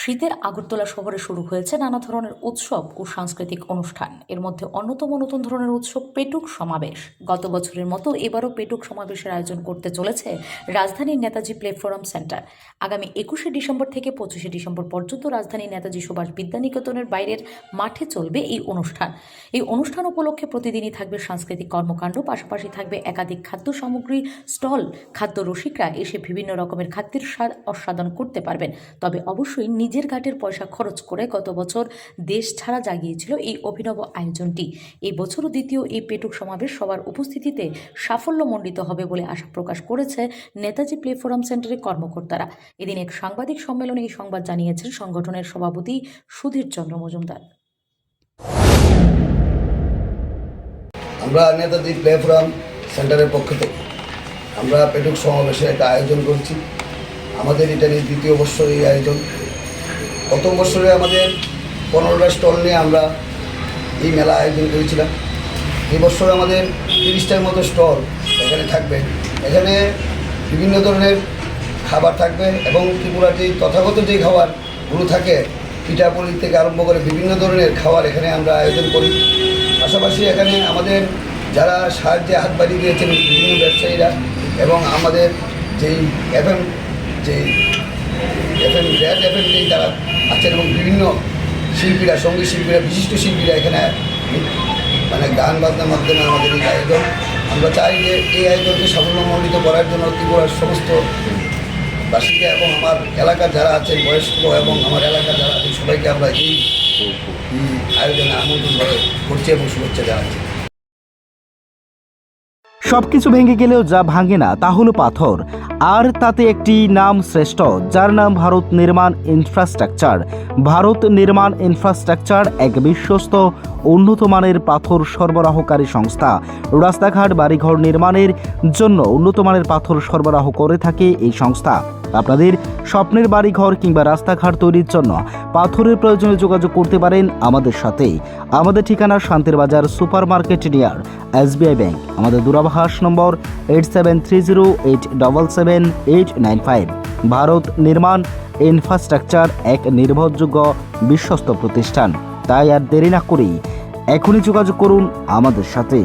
শীতের আগরতলা শহরে শুরু হয়েছে নানা ধরনের উৎসব ও সাংস্কৃতিক অনুষ্ঠান। এর মধ্যে অন্যতম নতুন ধরনের উৎসব পেটুক সমাবেশ। গত বছরের মতো এবারও পেটুক সমাবেশের আয়োজন করতে চলেছে রাজধানীর নেতাজি প্ল্যাটফর্ম সেন্টার। আগামী 21শে ডিসেম্বর থেকে 25শে ডিসেম্বর পর্যন্ত রাজধানীর নেতাজি সুভাষ বিদ্যানিকেতনের বাইরের মাঠে চলবে এই অনুষ্ঠান। এই অনুষ্ঠান উপলক্ষে প্রতিদিনই থাকবে সাংস্কৃতিক কর্মকাণ্ড, পাশাপাশি থাকবে একাধিক খাদ্য সামগ্রী স্টল। খাদ্য রসিকরা এসে বিভিন্ন রকমের খাদ্যের স্বাদ আস্বাদন করতে পারবেন। তবে অবশ্যই নিজের ঘাটের পয়সা খরচ করে গত বছর দেশ ছাড়া জাগিয়েছিল এই অভিনব আয়োজনটি। এই বছরও দ্বিতীয় এই পেটুক সমাবেশ সবার উপস্থিতিতে সাফল্যমণ্ডিত হবে বলে আশা প্রকাশ করেছে নেতাজি প্ল্যাটফর্ম সেন্টারের কর্মকর্তারা। এদিন এক সাংবাদিক সম্মেলনে এই সংবাদ জানিয়েছেন সংগঠনের সভাপতি সুধীর চন্দ্র মজুমদার। আমরা নেতাজি প্ল্যাটফর্ম সেন্টারের পক্ষ থেকে আমরা পেটুক সমাবেশের একটা আয়োজন করছি। আমাদের এটা নিয়ে দ্বিতীয় বছর এই আয়োজন। গত বছরে আমাদের 15টা স্টল নিয়ে আমরা এই মেলা আয়োজন করেছিলাম। এই বছর আমাদের 30টার মতো স্টল এখানে থাকবে। এখানে বিভিন্ন ধরনের খাবার থাকবে এবং ত্রিপুরার যে তথাগত যে খাবারগুলো থাকে, পিঠাপুলি থেকে আরম্ভ করে বিভিন্ন ধরনের খাবার এখানে আমরা আয়োজন করি। পাশাপাশি এখানে আমাদের যারা সাহায্যে হাত বাড়িয়ে দিয়েছেন বিভিন্ন ব্যবসায়ীরা এবং আমাদের যেই এফএম রেড এফএম যেই তারা আছেন এবং বিভিন্ন শিল্পীরা, সঙ্গীত শিল্পীরা, বিশিষ্ট শিল্পীরা এখানে মানে গান বাজনার মাধ্যমে আমাদের এই আয়োজন। আমরা চাই যে এই আয়োজনকে সাফল্যমণ্ডিত করার জন্য ত্রিপুরার সমস্ত বাসীকে এবং আমার এলাকার যারা আছেন বয়স্ক এবং আমার এলাকার যারা আছেন সবাইকে আমরা এই আয়োজনে আমন্ত্রণ করছি এবং শুভেচ্ছা জানাচ্ছি। সবকিছু ভেঙে গেলেও যা ভাঙে না তা হলো পাথর, আর তাতে একটি নাম শ্রেষ্ঠ, যার নাম ভারত নির্মাণ ইনফ্রাস্ট্রাকচার। ভারত নির্মাণ ইনফ্রাস্ট্রাকচার এক বিশ্বস্ত উন্নত মানের পাথর সরবরাহকারী সংস্থা। রাস্তাঘাট, বাড়িঘর নির্মাণের জন্য উন্নত মানের পাথর সরবরাহ করে থাকে এই সংস্থা। আপনাদের স্বপ্নের বাড়িঘর কিংবা রাস্তাঘাট তৈরির জন্য পাথরের প্রয়োজনে যোগাযোগ করতে পারেন আমাদের সাথে। আমাদের ঠিকানা শান্তির বাজার super market near SBI bank. আমাদের দূরভাষ নম্বর 8730877895। ভারত নির্মাণ ইনফ্রাস্ট্রাকচার এক নির্ভরযোগ্য বিশ্বস্ত প্রতিষ্ঠান। তাই আর দেরি না করেই এখনই যোগাযোগ করুন আমাদের সাথে।